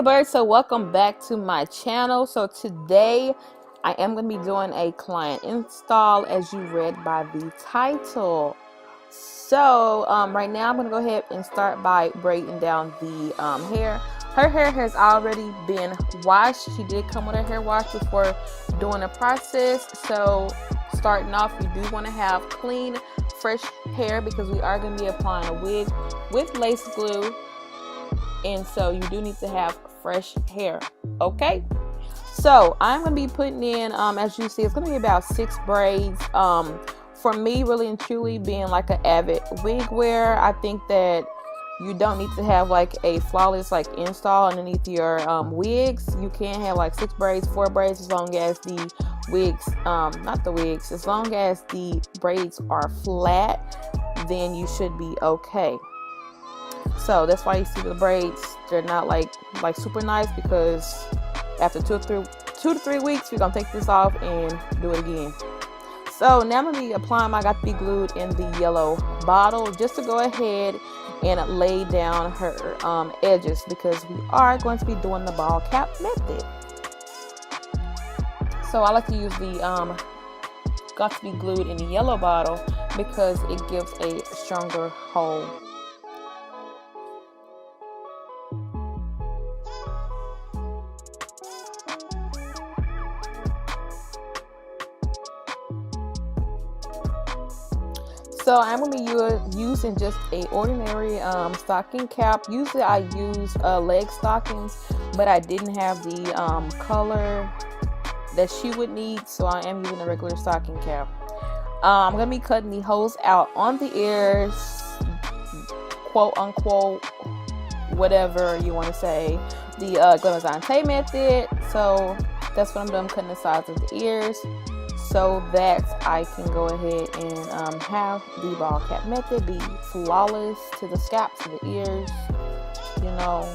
Hey birds, so welcome back to my channel. So today I am going to be doing a client install, as you read by the title. So right now I'm going to go ahead and start by braiding down the hair. Her hair has already been washed. She did come with a hair wash before doing the process. So starting off, you do want to have clean, fresh hair because we are going to be applying a wig with lace glue. And so you do need to have fresh hair. Okay, so I'm gonna be putting in as you see, it's gonna be about 6 braids. For me, really and truly being like an avid wig wearer, I think that you don't need to have like a flawless like install underneath your wigs. You can have like 6 braids, 4 braids, as long as the wigs not the wigs, as long as the braids are flat, then you should be okay. So that's why you see the braids, they're not like super nice, because after 2 to 3 weeks we're gonna take this off and do it again. So now I'm gonna be applying my Got to Be Glued in the yellow bottle, just to go ahead and lay down her edges, because we are going to be doing the ball cap method. So I like to use the Got to Be Glued in the yellow bottle because it gives a stronger hold. So I'm going to be using just a ordinary stocking cap. Usually I use leg stockings, but I didn't have the color that she would need, so I am using a regular stocking cap. I'm going to be cutting the holes out on the ears, quote unquote, whatever you want to say, the Glamazante method. So that's what I'm doing, cutting the sides of the ears, so that I can go ahead and have the ball cap method be flawless to the scalp, to the ears, you know.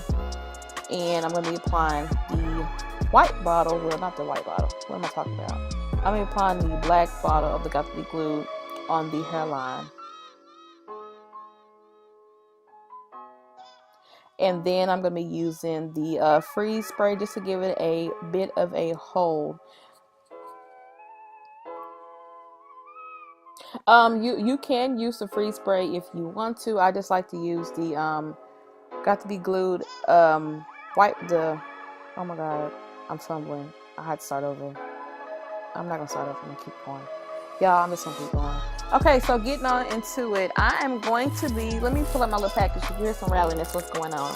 And I'm going to be applying the white bottle, well, not the white bottle, what am I talking about? I'm going to be applying the black bottle of the Got to Be Glued on the hairline. And then I'm going to be using the freeze spray just to give it a bit of a hold. You can use the freeze spray if you want to. I just like to use the Got to Be Glued oh my god, I'm fumbling. I had to start over. I'm not gonna start over, I'm gonna keep going. Y'all, I'm just gonna keep going. Okay, so getting on into it, I am going to be, let me pull up my little package. You hear some rattling, that's what's going on.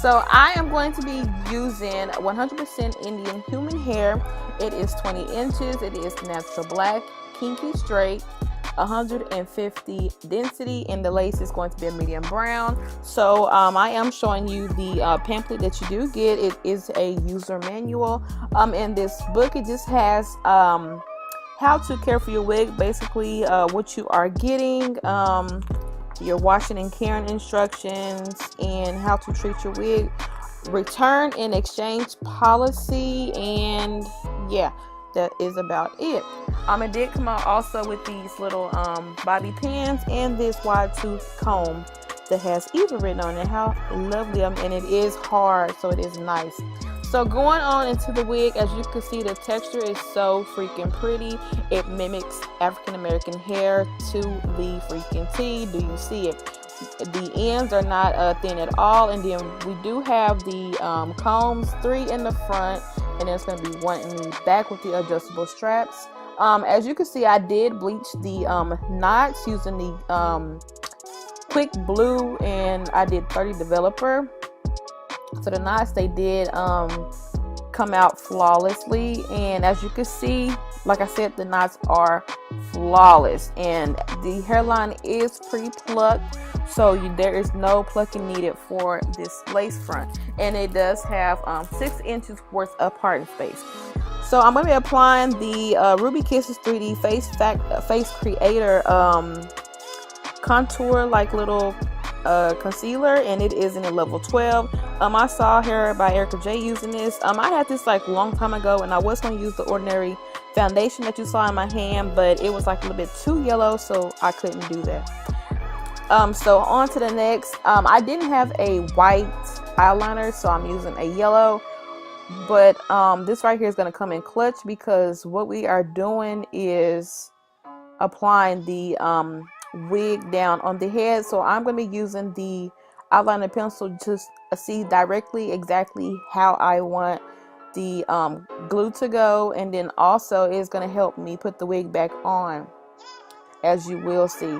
So I am going to be using 100% Indian human hair. It is 20 inches. It is natural black, kinky straight, 150 density, and the lace is going to be a medium brown. So I am showing you the pamphlet that you do get. It is a user manual. In this book, it just has how to care for your wig, basically what you are getting, your washing and caring instructions, and how to treat your wig, return and exchange policy, and yeah, that is about it. It did come out also with these little bobby pins and this wide tooth comb that has Eva written on it. How lovely, and it is hard, so it is nice. So going on into the wig, as you can see, the texture is so freaking pretty. It mimics African American hair to the freaking T. Do you see it? The ends are not thin at all, and then we do have the combs, 3 in the front, and there's going to be 1 in the back with the adjustable straps. As you can see, I did bleach the knots using the quick blue, and I did 30 developer. So the knots, they did come out flawlessly, and as you can see, like I said, the knots are flawless, and the hairline is pre-plucked, so there is no plucking needed for this lace front, and it does have 6 inches worth of parting space. So I'm going to be applying the Ruby Kisses 3D Face Creator contour like little concealer, and it is in a level 12. I saw her by Erica J using this. I had this like a long time ago, and I was going to use the ordinary foundation that you saw in my hand, but it was like a little bit too yellow, so I couldn't do that. So on to the next. I didn't have a white eyeliner, so I'm using a yellow. But this right here is going to come in clutch, because what we are doing is applying the wig down on the head. So I'm going to be using the eyeliner pencil to see directly exactly how I want the glue to go, and then also it's going to help me put the wig back on, as you will see.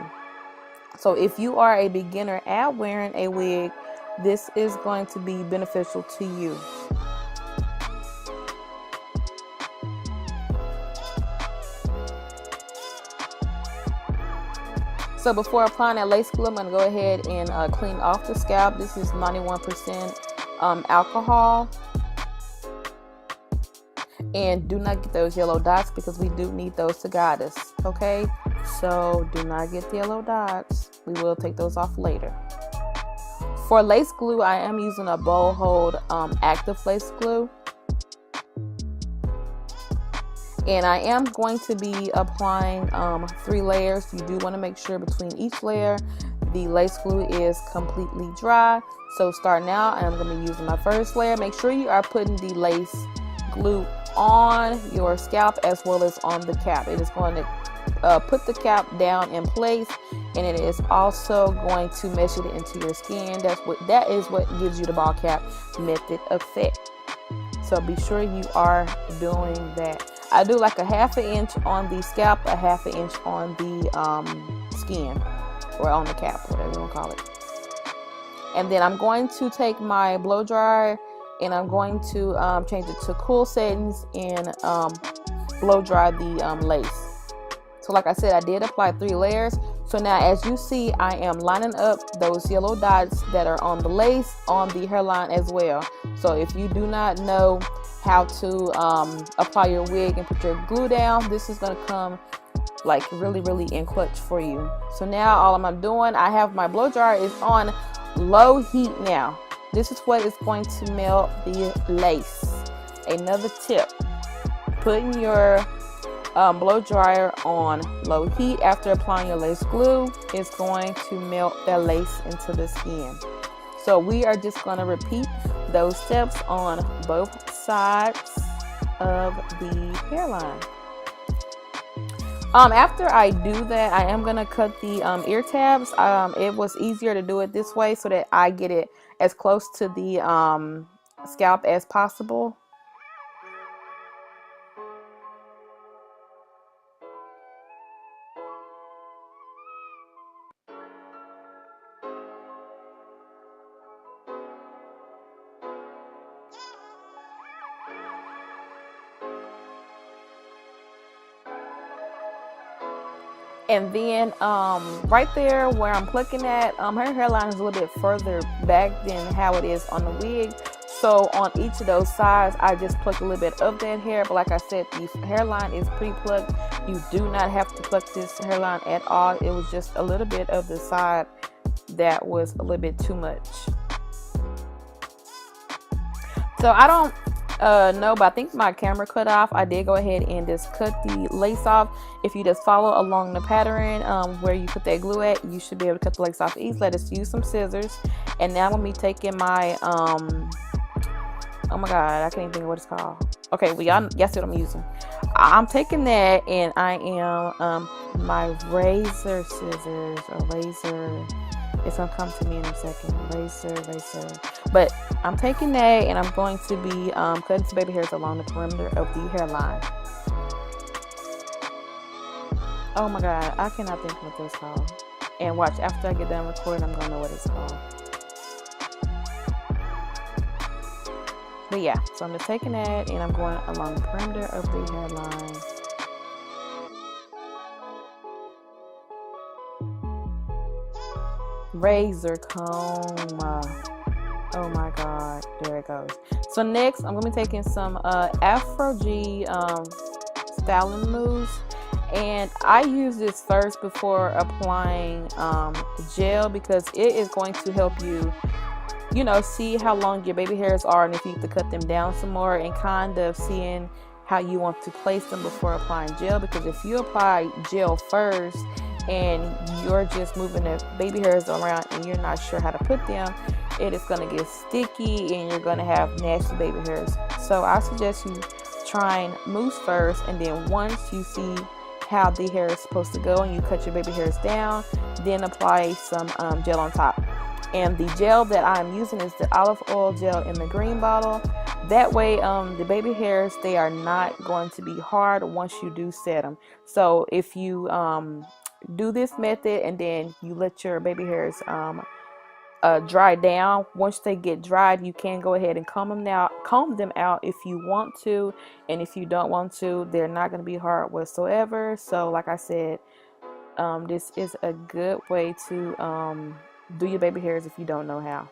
So if you are a beginner at wearing a wig, this is going to be beneficial to you. So before applying that lace glue, I'm going to go ahead and clean off the scalp. This is 91% alcohol. And do not get those yellow dots, because we do need those to guide us, okay? So do not get the yellow dots. We will take those off later. For lace glue, I am using a bowl hold active lace glue. And I am going to be applying 3 layers. You do want to make sure between each layer the lace glue is completely dry. So start now, and I'm going to be using my first layer. Make sure you are putting the lace glue on your scalp as well as on the cap. It is going to put the cap down in place, and it is also going to mesh it into your skin. That is what gives you the ball cap method effect. So be sure you are doing that. I do like a 1/2 inch on the scalp, a 1/2 inch on the skin, or on the cap, whatever you want to call it. And then I'm going to take my blow dryer, and I'm going to change it to cool settings and blow dry the lace. So like I said, I did apply 3 layers. So now, as you see, I am lining up those yellow dots that are on the lace on the hairline as well. So if you do not know how to apply your wig and put your glue down, this is going to come like really in clutch for you. So now all I'm doing, I have my blow dryer is on low heat now. This is what is going to melt the lace. Another tip, putting your blow dryer on low heat after applying your lace glue is going to melt that lace into the skin. So we are just going to repeat those steps on both sides of the hairline. After I do that, I am going to cut the ear tabs. It was easier to do it this way so that I get it as close to the scalp as possible. And then right there where I'm plucking at, her hairline is a little bit further back than how it is on the wig. So on each of those sides, I just pluck a little bit of that hair. But like I said, the hairline is pre-plucked. You do not have to pluck this hairline at all. It was just a little bit of the side that was a little bit too much. So I don't no, but I think my camera cut off. I did go ahead and just cut the lace off. If you just follow along the pattern where you put that glue at, you should be able to cut the lace off easily. Let us use some scissors. And now I'm gonna be taking my oh my god, I can't even think of what it's called. Okay, well y'all see what I'm using. I'm taking that, and I am my razor scissors, or laser. It's gonna come to me in a second. Razor. But I'm taking that, and I'm going to be cutting some baby hairs along the perimeter of the hairline. Oh my god, I cannot think of what this is called. And watch, after I get done recording, I'm gonna know what it's called. But yeah, so I'm just taking that, and I'm going along the perimeter of the hairline. Razor comb. Oh my god, there it goes. So next, I'm gonna be taking some Afro G styling mousse, and I use this first before applying gel, because it is going to help you, you know, see how long your baby hairs are, and if you need to cut them down some more, and kind of seeing how you want to place them before applying gel. Because if you apply gel first and you're just moving the baby hairs around and you're not sure how to put them, it is going to get sticky and you're going to have nasty baby hairs. So I suggest you trying mousse first, and then once you see how the hair is supposed to go and you cut your baby hairs down, then apply some gel on top. And the gel that I'm using is the olive oil gel in the green bottle. That way the baby hairs, they are not going to be hard once you do set them. So if you do this method and then you let your baby hairs dry down, once they get dried, you can go ahead and comb them out if you want to, and if you don't want to, they're not going to be hard whatsoever. So like I said, this is a good way to do your baby hairs if you don't know how.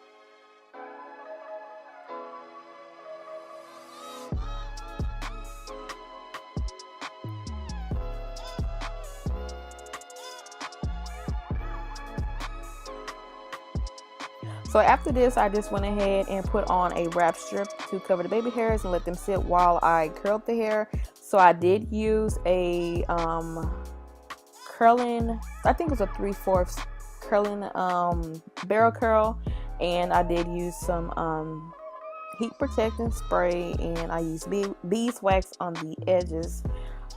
So after this, I just went ahead and put on a wrap strip to cover the baby hairs and let them sit while I curled the hair. So I did use a curling, I think it was a 3/4 curling barrel curl, and I did use some heat protecting spray, and I used beeswax on the edges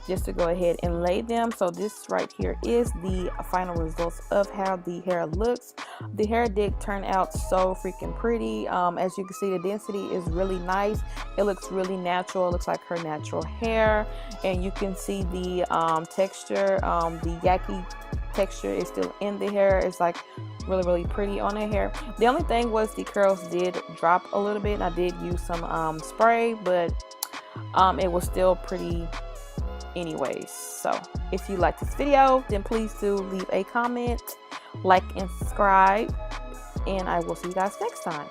just to go ahead and lay them. So this right here is the final results of how the hair looks. The hair did turn out so freaking pretty. As you can see, the density is really nice. It looks really natural. It looks like her natural hair, and you can see the texture, the Yaki texture is still in the hair. It's like really pretty on the hair. The only thing was the curls did drop a little bit, and I did use some spray, but it was still pretty anyways. So if you like this video, then please do leave a comment, like, and subscribe, and I will see you guys next time.